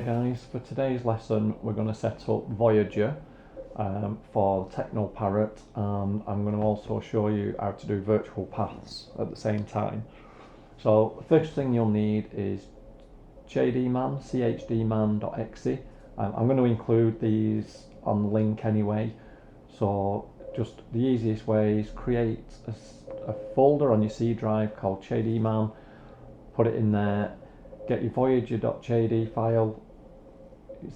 Okay guys, for today's lesson we're going to set up Voyager for TeknoParrot, and I'm going to also show you how to do virtual paths at the same time. So the first thing you'll need is chdman, chdman.exe. I'm going to include these on the link anyway, so just the easiest way is create a folder on your C drive called chdman, put it in there, get your voyager.chd file,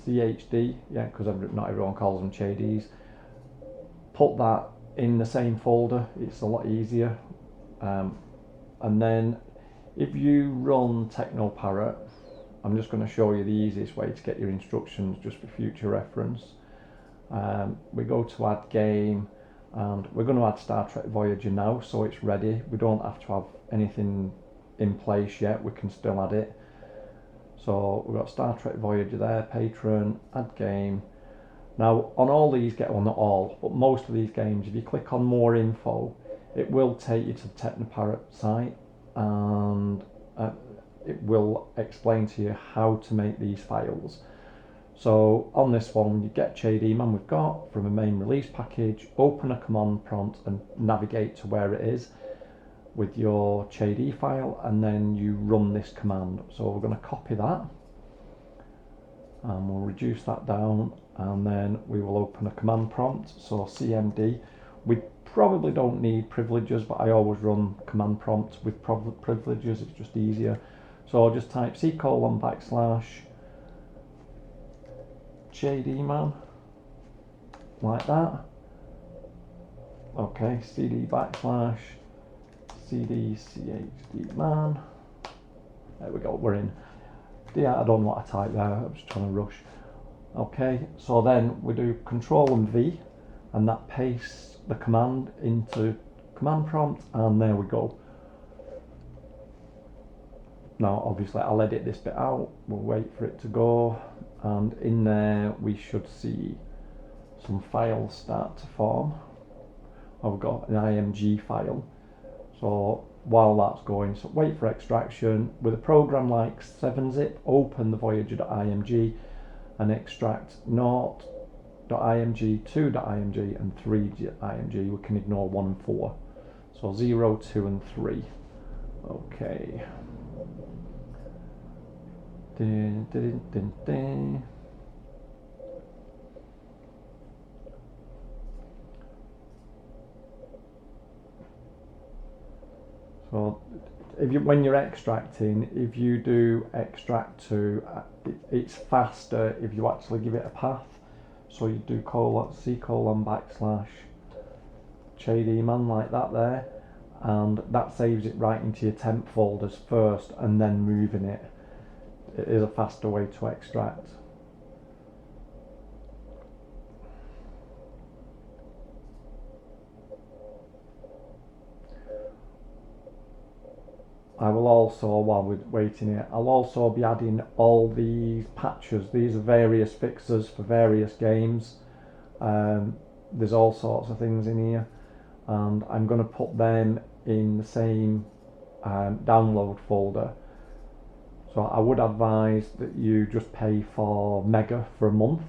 chd, yeah, because not everyone calls them chds. Put that in the same folder, it's a lot easier. And then if you run TeknoParrot, I'm just going to show you the easiest way to get your instructions just for future reference. We go to add game, and we're going to add Star Trek Voyager now, so it's ready. We don't have to have anything in place yet, we can still add it. So we've got Star Trek Voyager there, patron, add game. Now on all these, well not all, but most of these games, if you click on more info, it will take you to the TeknoParrot site, and it will explain to you how to make these files. So on this one, you get chdman we've got from a main release package, open a command prompt and navigate to where it is with your chd file, and then you run this command. So we're going to copy that and we'll reduce that down, and then we will open a command prompt. So cmd, we probably don't need privileges, but I always run command prompts with privileges, it's just easier. So I'll just type c:/chdman like that. Okay, cd /cd/chdman. There we go, we're in. Yeah, I don't know what I typed there, I was just trying to rush. Okay, so then we do Control and V, and that pastes the command into command prompt, and there we go. Now obviously I'll edit this bit out, we'll wait for it to go, and in there we should see some files start to form. I've got an img file. So while that's going, so wait for extraction. With a program like 7-zip, open the voyager.img and extract 0.img, 2.img and 3.img. We can ignore 1 and 4. So 0, 2 and 3. Okay. Dun, dun, dun, dun. So if you, when you're extracting, if you do extract to, it's faster if you actually give it a path. So you do c:/chdman like that there, and that saves it right into your temp folders first, and then moving it. It is a faster way to extract. I will also, while we're waiting here, I'll also be adding all these patches. These are various fixes for various games. There's all sorts of things in here, and I'm going to put them in the same download folder. So I would advise that you just pay for Mega for a month,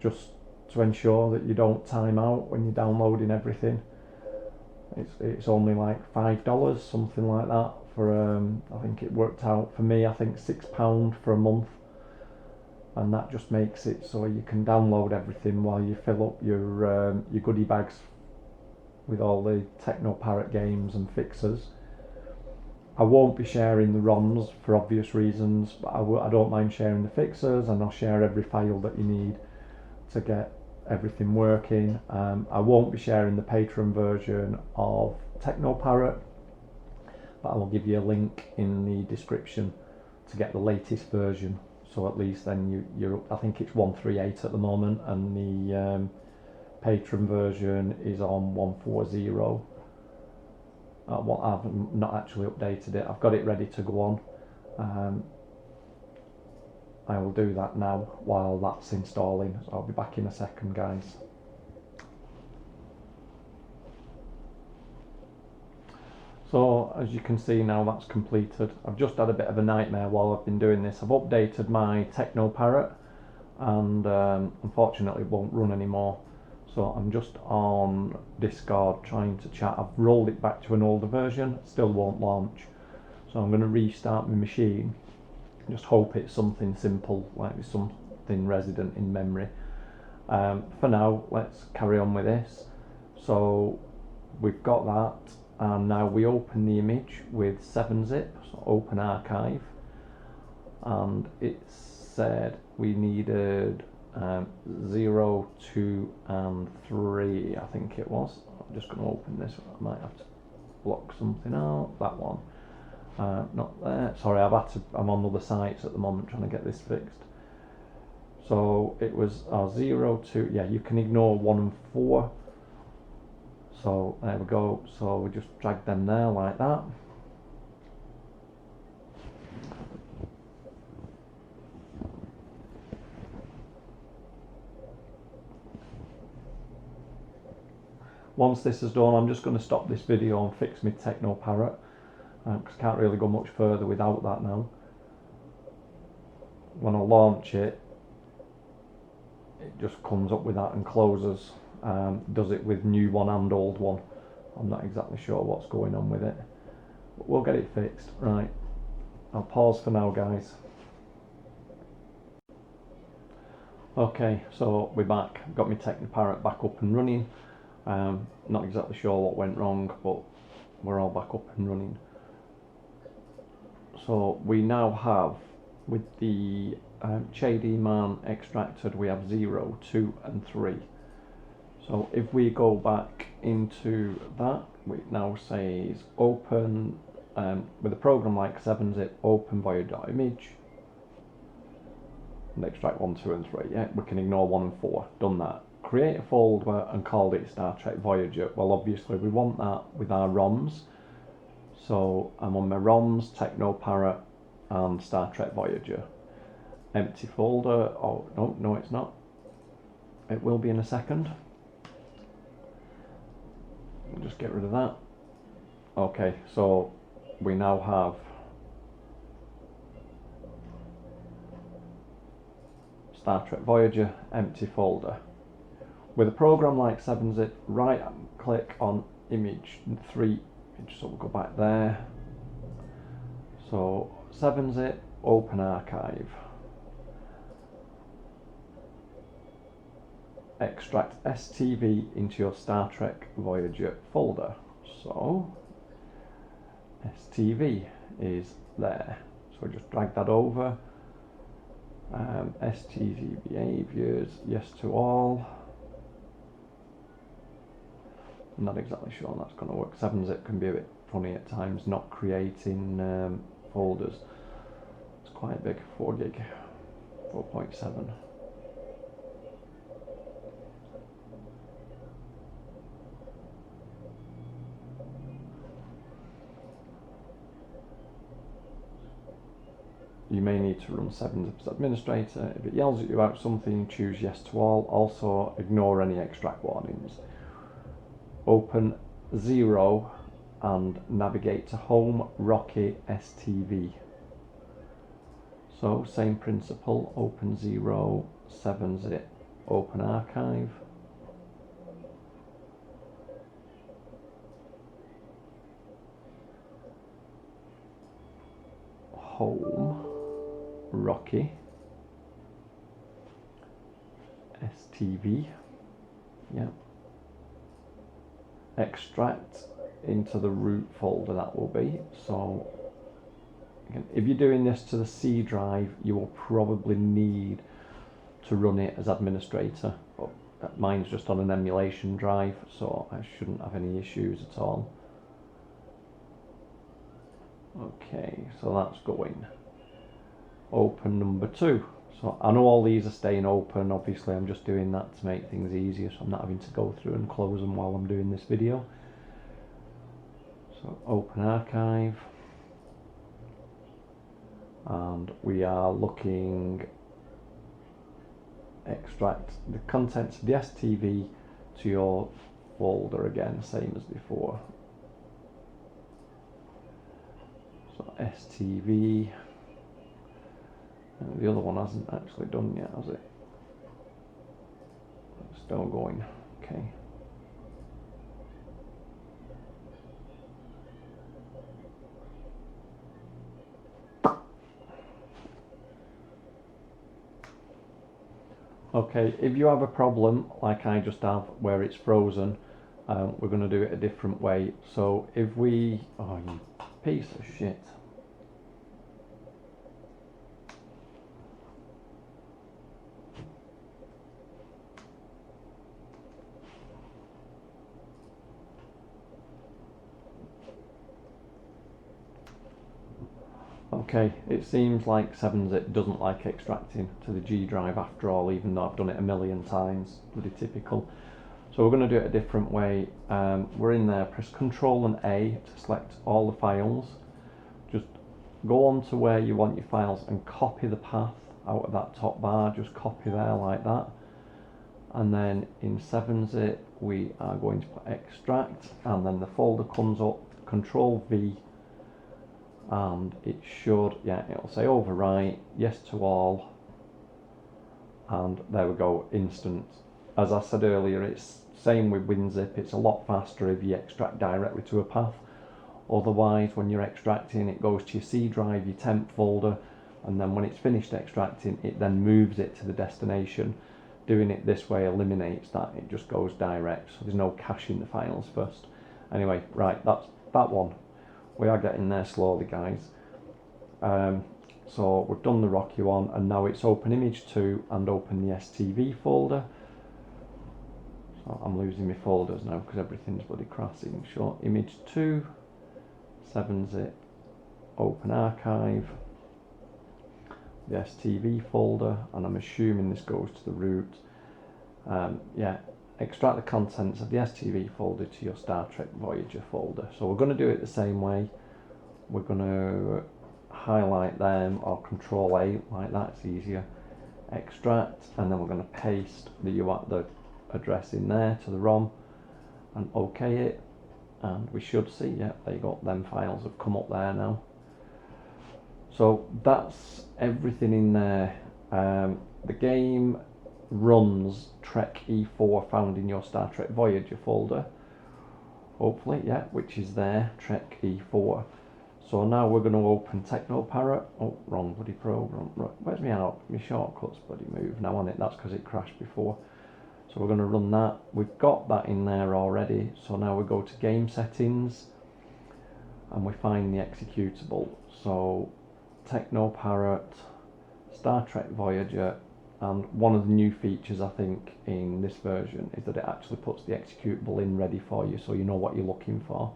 just to ensure that you don't time out when you're downloading everything. It's only like $5, something like that. For I think it worked out for me, I think £6 for a month, and that just makes it so you can download everything while you fill up your goodie bags with all the TeknoParrot games and fixes. I won't be sharing the ROMs for obvious reasons, but I don't mind sharing the fixes, and I'll share every file that you need to get everything working. I won't be sharing the Patreon version of TeknoParrot, but I will give you a link in the description to get the latest version. So at least then you're I think it's 138 at the moment, and the Patreon version is on 140. I've not actually updated it. I've got it ready to go on. I will do that now while that's installing. So I'll be back in a second, guys. So as you can see now, that's completed. I've just had a bit of a nightmare while I've been doing this. I've updated my TeknoParrot and unfortunately it won't run anymore. So I'm just on Discord trying to chat. I've rolled it back to an older version, still won't launch. So I'm going to restart my machine. Just hope it's something simple, like it's something resident in memory. For now, let's carry on with this. So we've got that, and now we open the image with 7-zip, so open archive, and it said we needed 0, 2 and 3, I think it was. I'm just going to open this. I might have to block something out. That one. Not there. Sorry, I'm on other sites at the moment trying to get this fixed. So it was 0, 2. Yeah, you can ignore 1 and 4. So there we go. So we just drag them there like that. Once this is done, I'm just going to stop this video and fix my TeknoParrot, because I can't really go much further without that now. When I launch it, it just comes up with that and closes. Does it with new one and old one. I'm not exactly sure what's going on with it, but we'll get it fixed. Right, I'll pause for now, guys. Okay, so we're back. I've got my TeknoParrot back up and running. Not exactly sure what went wrong, but we're all back up and running. So we now have, with the man extracted, we have 0, 2 and 3. So if we go back into that, it now says open, with a program like 7-zip, open voyager.image and extract 1, 2 and 3. Yeah, we can ignore 1 and 4. Done that. Create a folder and called it Star Trek Voyager. Well, obviously we want that with our ROMs. So I'm on my ROMs, TeknoParrot and Star Trek Voyager. Empty folder. Oh, no, it's not. It will be in a second. We'll just get rid of that. Okay, so we now have Star Trek Voyager, empty folder. With a program like 7-zip, right click on image 3, so we'll go back there. So 7-zip, open archive. Extract STV into your Star Trek Voyager folder. So STV is there. So just drag that over. STV behaviors, yes to all. I'm not exactly sure that's going to work. 7-zip can be a bit funny at times, not creating folders. It's quite big, 4 gig, 4.7. You may need to run 7-zip as administrator. If it yells at you about something, choose yes to all. Also, ignore any extract warnings. Open 0 and navigate to home Rocky STV. So same principle, open 0, 7-zip, open archive. Home Rocky STV. Yeah. Extract into the root folder, that will be. So again, if you're doing this to the C drive, you will probably need to run it as administrator, but mine's just on an emulation drive, so I shouldn't have any issues at all. Okay, so that's going. Open number 2. So I know all these are staying open. Obviously I'm just doing that to make things easier, so I'm not having to go through and close them while I'm doing this video. So open archive, and we are looking extract the contents of the STV to your folder again, same as before. STV. The other one hasn't actually done yet, has it? Still going. Okay. Okay, if you have a problem like I just have where it's frozen, we're going to do it a different way. So if we, oh you piece of shit. Okay, it seems like 7-zip doesn't like extracting to the G drive after all, even though I've done it a million times, bloody typical. So we're going to do it a different way. We're in there, press Control and A to select all the files. Just go on to where you want your files and copy the path out of that top bar, just copy there like that. And then in 7-zip we are going to put extract, and then the folder comes up, Control V, and it should, yeah, it'll say overwrite, yes to all, and there we go, instant. As I said earlier, it's same with WinZip, it's a lot faster if you extract directly to a path. Otherwise, when you're extracting, it goes to your C drive, your temp folder, and then when it's finished extracting, it then moves it to the destination. Doing it this way eliminates that, it just goes direct, so there's no caching the files first. Anyway, right, that's that one. We are getting there slowly, guys. So we've done the Rocky one, and now it's open image 2 and open the STV folder. So I'm losing my folders now because everything's bloody crashing. So image 2, 7-zip, open archive, the STV folder, and I'm assuming this goes to the root. Yeah, extract the contents of the STV folder to your Star Trek Voyager folder. So we're going to do it the same way. We're going to highlight them, or Control A like that, it's easier. Extract, and then we're going to paste the address in there to the ROM and OK it, and we should see, yeah, there you go, them files have come up there now. So that's everything in there. The game runs Trek E4 found in your Star Trek Voyager folder, hopefully, yeah, which is there, Trek E4. So now we're going to open TeknoParrot. Oh, wrong bloody program. Right, where's my shortcuts bloody move now on it? That's because it crashed before. So we're going to run that. We've got that in there already. So now we go to game settings and we find the executable. So TeknoParrot, Star Trek Voyager, and one of the new features I think in this version is that it actually puts the executable in ready for you, so you know what you're looking for.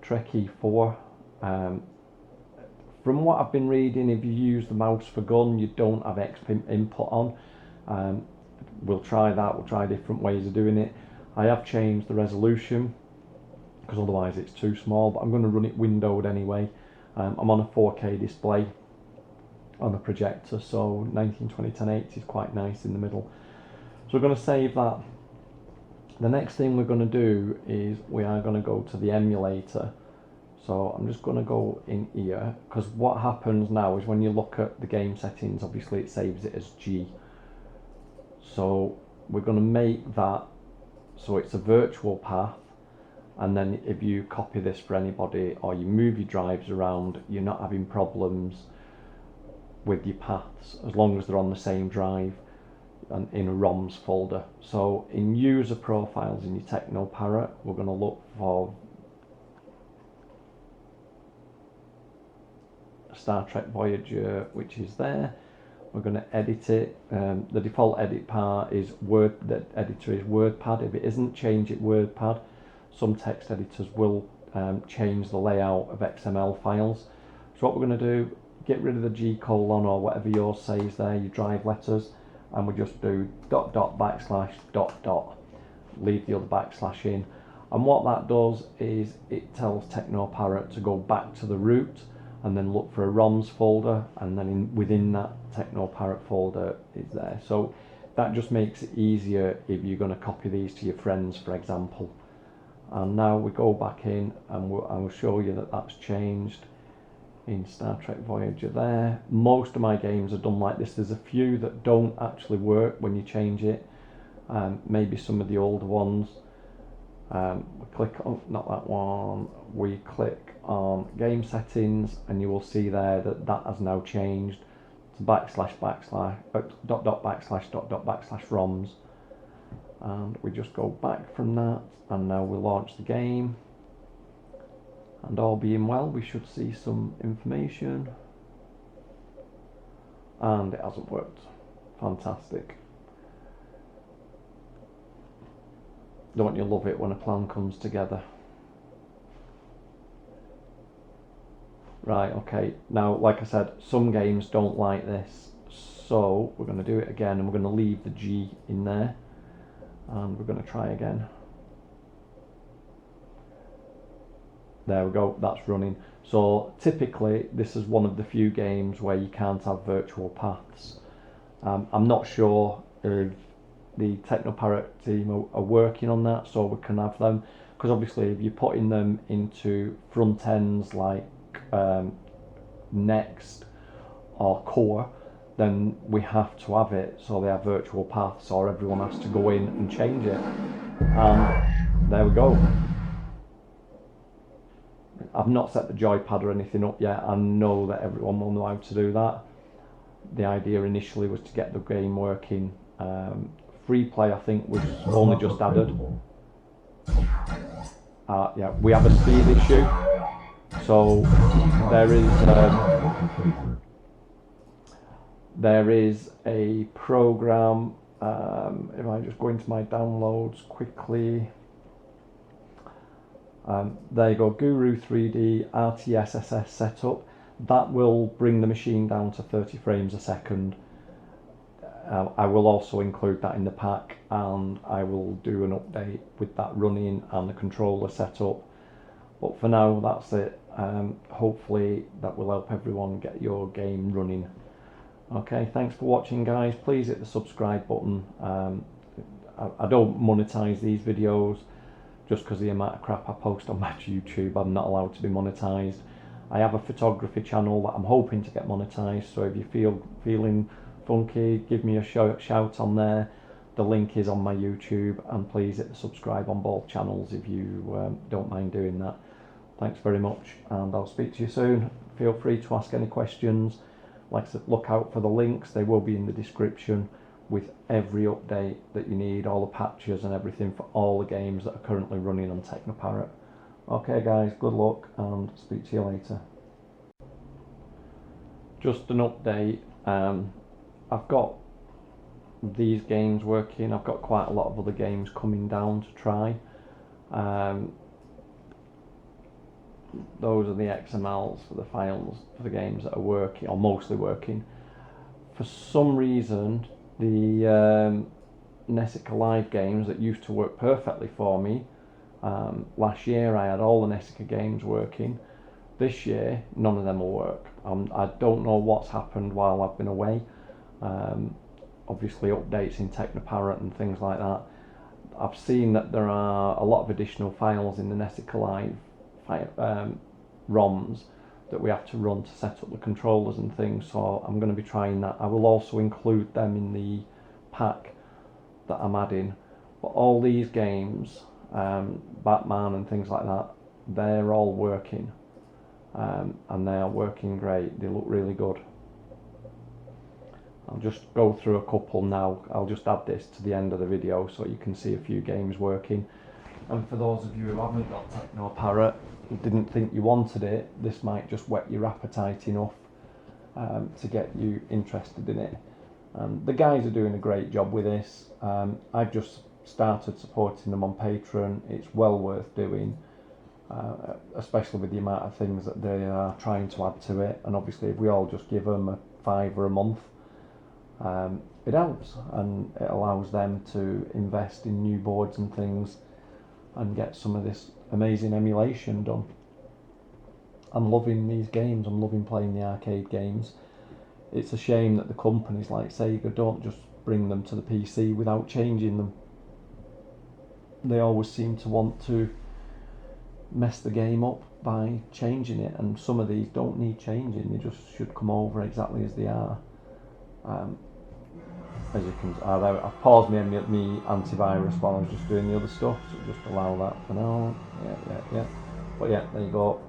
Trek E4. From what I've been reading, if you use the mouse for gun, you don't have exp input on. We'll try that, we'll try different ways of doing it. I have changed the resolution because otherwise it's too small, but I'm going to run it windowed anyway. I'm on a 4K display on a projector, so 1920 1080 is quite nice in the middle. So we're going to save that. The next thing we're going to do is we are going to go to the emulator. So I'm just going to go in here, because what happens now is when you look at the game settings, obviously it saves it as G. So we're going to make that so it's a virtual path, and then if you copy this for anybody or you move your drives around, you're not having problems with your paths as long as they're on the same drive and in a ROMs folder. So in user profiles in your TeknoParrot, we're going to look for Star Trek Voyager, which is there. We're going to edit it. The default edit part is Word. The editor is WordPad. If it isn't, change it WordPad. Some text editors will change the layout of XML files. So what we're going to do, get rid of the G colon or whatever yours says there, your drive letters, and we just do ... /... leave the other backslash in. And what that does is it tells TeknoParrot to go back to the root and then look for a ROMs folder, and then within that TeknoParrot folder is there. So that just makes it easier if you're going to copy these to your friends, for example. And now we go back in and I will show you that that's changed. in Star Trek Voyager there. Most of my games are done like this. There's a few that don't actually work when you change it. Maybe some of the older ones. We click on, not that one, we click on game settings and you will see there that that has now changed to backslash backslash dot dot backslash dot dot backslash ROMs, and we just go back from that, and now we launch the game, and all being well we should see some information, and it hasn't worked. Fantastic. Don't you love it when a plan comes together? Right, okay, now like I said, some games don't like this, so we're going to do it again, and we're going to leave the G in there, and we're going to try again. There we go, that's running. So typically this is one of the few games where you can't have virtual paths. I'm not sure if the TeknoParrot team are working on that so we can have them, because obviously if you're putting them into front ends like Next or Core, then we have to have it so they have virtual paths, or everyone has to go in and change it. There we go. I've not set the joypad or anything up yet. I know that everyone will know how to do that. The idea initially was to get the game working. Free play, I think, was only just added. Yeah, we have a speed issue. So there is a program. If I just go into my downloads quickly. There you go, Guru 3D RTSSS setup. That will bring the machine down to 30 frames a second. I will also include that in the pack, and I will do an update with that running and the controller setup. But for now, that's it. Hopefully that will help everyone get your game running. Okay, thanks for watching, guys. Please hit the subscribe button. I don't monetize these videos just because of the amount of crap I post on my YouTube. I'm not allowed to be monetized. I have a photography channel that I'm hoping to get monetized, so if you feeling funky, give me a shout on there. The link is on my YouTube, and please hit the subscribe on both channels if you don't mind doing that. Thanks very much, and I'll speak to you soon. Feel free to ask any questions. Like I said, look out for the links. They will be in the description with every update that you need, all the patches and everything for all the games that are currently running on TeknoParrot. Okay guys, good luck, and speak to you later. Just an update. I've got these games working. I've got quite a lot of other games coming down to try. Those are the XMLs for the files for the games that are working, or mostly working. For some reason, the Nessica Live games that used to work perfectly for me, last year I had all the Nessica games working. This year, none of them will work. I don't know what's happened while I've been away. Obviously updates in TeknoParrot and things like that. I've seen that there are a lot of additional files in the Nessica Live ROMs that we have to run to set up the controllers and things, so I'm going to be trying that. I will also include them in the pack that I'm adding. But all these games, Batman and things like that, they're all working, and they are working great. They look really good. I'll just go through a couple now. I'll just add this to the end of the video so you can see a few games working. And for those of you who haven't got TeknoParrot, who didn't think you wanted it, this might just whet your appetite enough to get you interested in it. The guys are doing a great job with this. I've just started supporting them on Patreon. It's well worth doing, especially with the amount of things that they are trying to add to it. And obviously if we all just give them a $5 a month, it helps, and it allows them to invest in new boards and things and get some of this amazing emulation done. I'm loving these games. I'm loving playing the arcade games. It's a shame that the companies like Sega don't just bring them to the PC without changing them. They always seem to want to mess the game up by changing it, and some of these don't need changing, they just should come over exactly as they are. As you can, I've paused me antivirus while I was just doing the other stuff, so just allow that for now. Yeah. But yeah, there you go,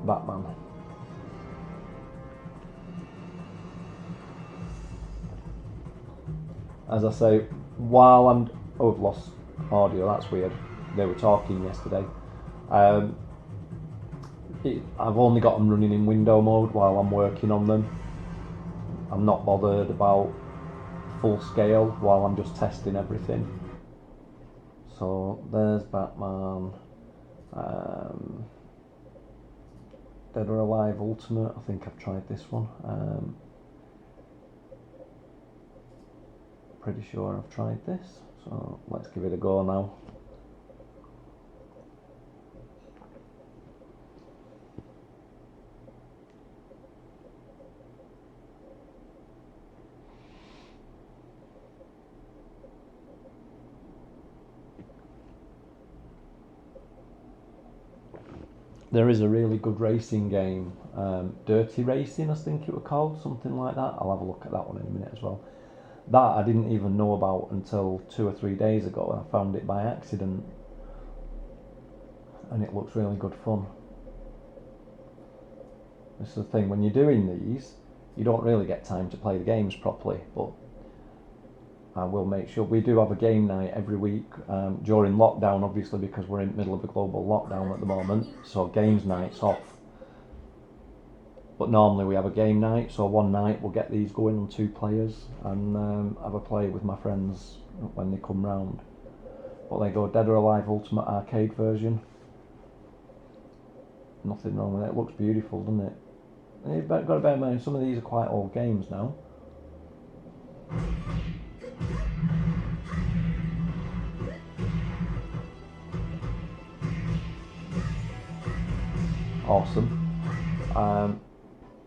Batman. As I say, while I'm... Oh, I've lost audio, that's weird. They were talking yesterday. I've only got them running in window mode while I'm working on them. I'm not bothered about full scale while I'm just testing everything. So there's Batman. Dead or Alive Ultimate, I think I've tried this one. Pretty sure I've tried this, so let's give it a go now. There is a really good racing game, Dirty Racing I think it was called, something like that. I'll have a look at that one in a minute as well. That I didn't even know about until 2 or 3 days ago. I found it by accident, and it looks really good fun. This is the thing, when you're doing these, you don't really get time to play the games properly, but I will make sure. We do have a game night every week during lockdown, obviously, because we're in the middle of a global lockdown at the moment, so games night's off. But normally we have a game night, so one night we'll get these going on 2 players and have a play with my friends when they come round. But they go Dead or Alive Ultimate Arcade version. Nothing wrong with it, it looks beautiful, doesn't it? And you've got to bear in mind, some of these are quite old games now. Awesome.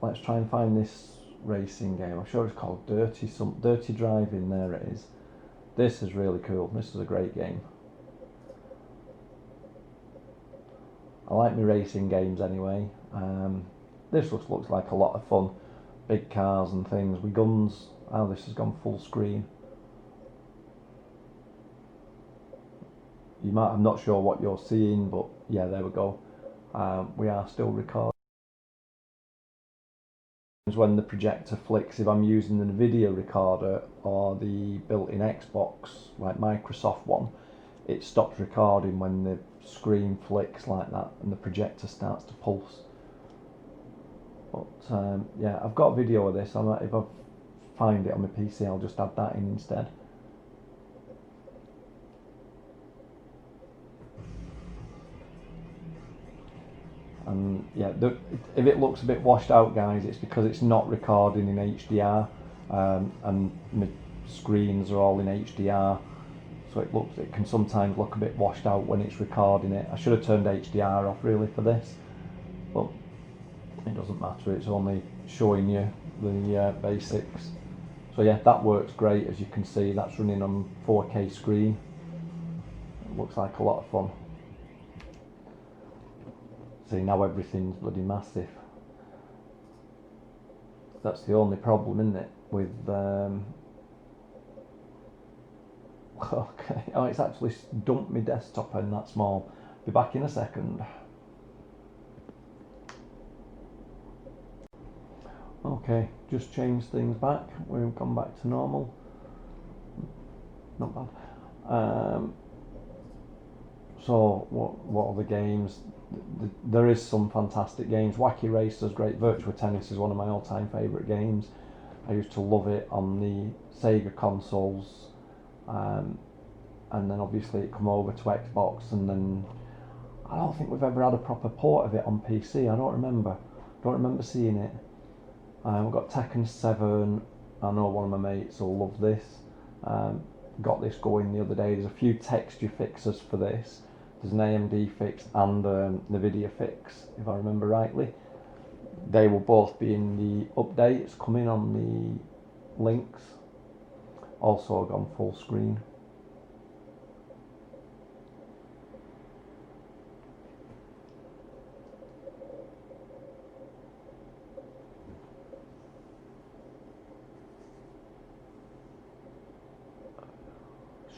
Let's try and find this racing game. I'm sure it's called Dirty Driving. There it is. This is really cool. This is a great game. I like my racing games anyway. This looks like a lot of fun. Big cars and things with guns. Oh, this has gone full screen. I'm not sure what you're seeing, but yeah, there we go. We are still recording. When the projector flicks, if I'm using the NVIDIA recorder or the built-in Xbox, like Microsoft one, it stops recording when the screen flicks like that and the projector starts to pulse. But yeah, I've got a video of this. If I find it on my PC, I'll just add that in instead. And yeah, if it looks a bit washed out, guys, it's because it's not recording in HDR, and my screens are all in HDR, so it can sometimes look a bit washed out when it's recording it. I should have turned HDR off really for this, but it doesn't matter, it's only showing you the basics. So yeah, that works great. As you can see, that's running on 4K screen. It looks like a lot of fun. See, now everything's bloody massive. That's the only problem, isn't it, with okay, oh, it's actually dumped my desktop in that small. Be back in a second. Okay, just changed things back. We've gone back to normal. Not bad. So what are the games? There is some fantastic games. Wacky Racer's great. Virtua Tennis is one of my all-time favourite games. I used to love it on the Sega consoles, and then obviously it come over to Xbox, and then I don't think we've ever had a proper port of it on PC. I don't remember seeing it. We've got Tekken 7. I know one of my mates will love this. Got this going the other day. There's a few texture fixes for this. There's an AMD fix and NVIDIA fix, if I remember rightly. They will both be in the updates coming on the links. Also gone full screen.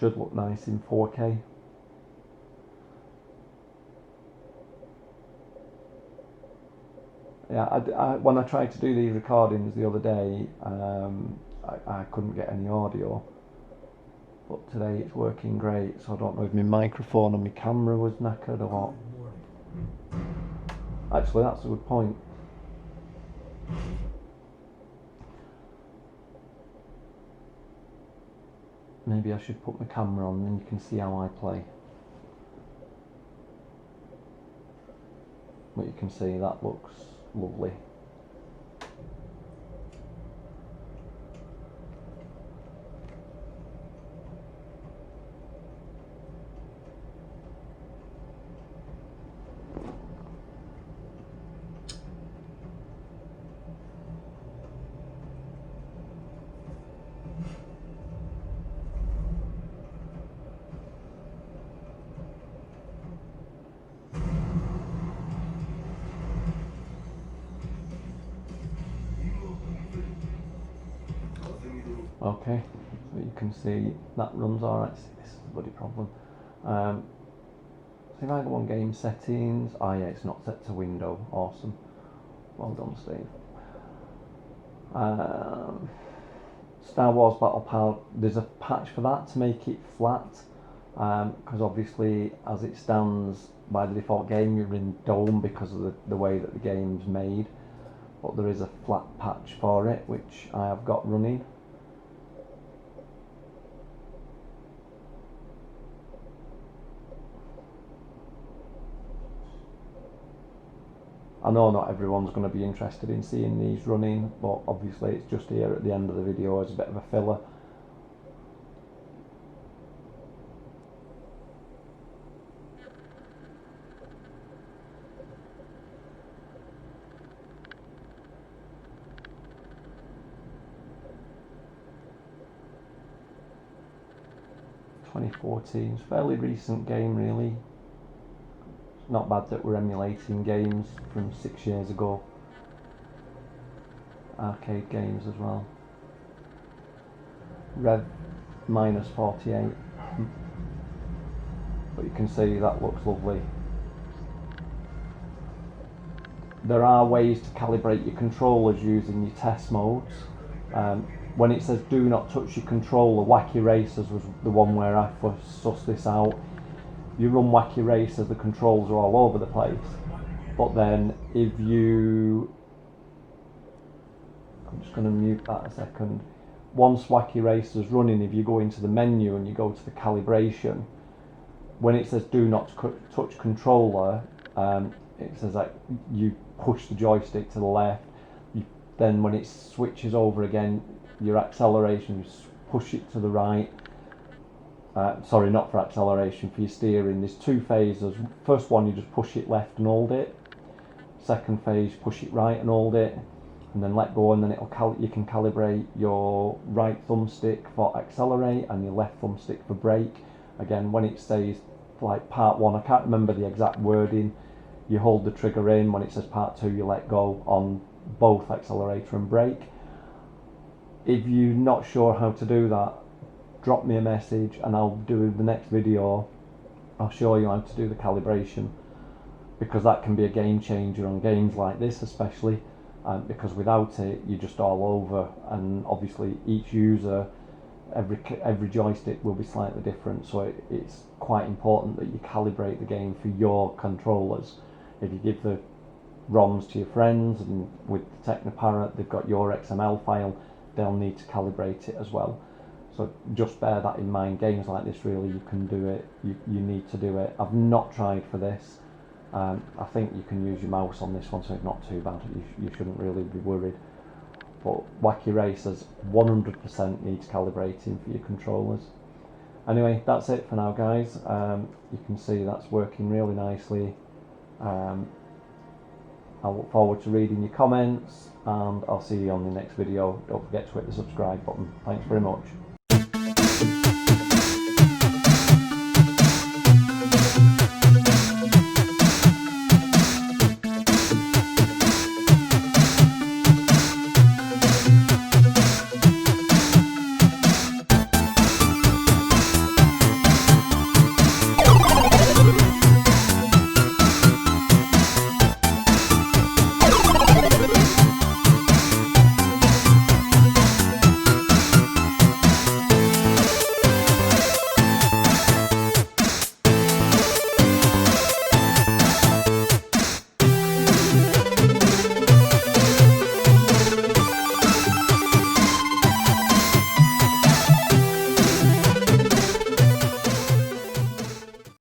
should look nice in 4K. Yeah, when I tried to do these recordings the other day, I couldn't get any audio, but today it's working great, so I don't know if my microphone and my camera was knackered or what. Actually, that's a good point. Maybe I should put my camera on and you can see how I play. But you can see that looks lovely. Okay, so you can see that runs alright. This is the bloody problem. So if I go on game settings, yeah, it's not set to window. Awesome. Well done, Steve. Star Wars Battle Pass, there's a patch for that to make it flat, because obviously as it stands by the default game you're in dome because of the way that the game's made, but there is a flat patch for it which I have got running. I know not everyone's going to be interested in seeing these running, but obviously it's just here at the end of the video as a bit of a filler. (2014), it's a fairly recent game really. Not bad that we're emulating games from 6 years ago. Arcade games as well. Rev -48. But you can see that looks lovely. There are ways to calibrate your controllers using your test modes. When it says do not touch your controller, Wacky Racers was the one where I first sussed this out. You run Wacky Racers, the controls are all over the place, but then if you, I'm just going to mute that a second, once Wacky Racers running, if you go into the menu and you go to the calibration, when it says do not touch controller, it says like you push the joystick to the left, then when it switches over again, your acceleration, you push it to the right. Sorry, not for acceleration, for your steering. There's two phases. First one, you just push it left and hold it. Second phase, push it right and hold it, and then let go, and then you can calibrate your right thumbstick for accelerate and your left thumbstick for brake. Again, when it says like part 1, I can't remember the exact wording, you hold the trigger in. When it says part 2, you let go on both accelerator and brake. If you're not sure how to do that, drop me a message and I'll do the next video. I'll show you how to do the calibration, because that can be a game changer on games like this especially, because without it you're just all over, and obviously each user, every joystick will be slightly different, so it's quite important that you calibrate the game for your controllers. If you give the ROMs to your friends, and with the TeknoParrot they've got your XML file, they'll need to calibrate it as well. So just bear that in mind. Games like this, really, you can do it, you need to do it. I've not tried for this. I think you can use your mouse on this one, so it's not too bad. You shouldn't really be worried. But Wacky Racers 100% needs calibrating for your controllers. Anyway, that's it for now, guys. You can see that's working really nicely. I look forward to reading your comments, and I'll see you on the next video. Don't forget to hit the subscribe button. Thanks very much.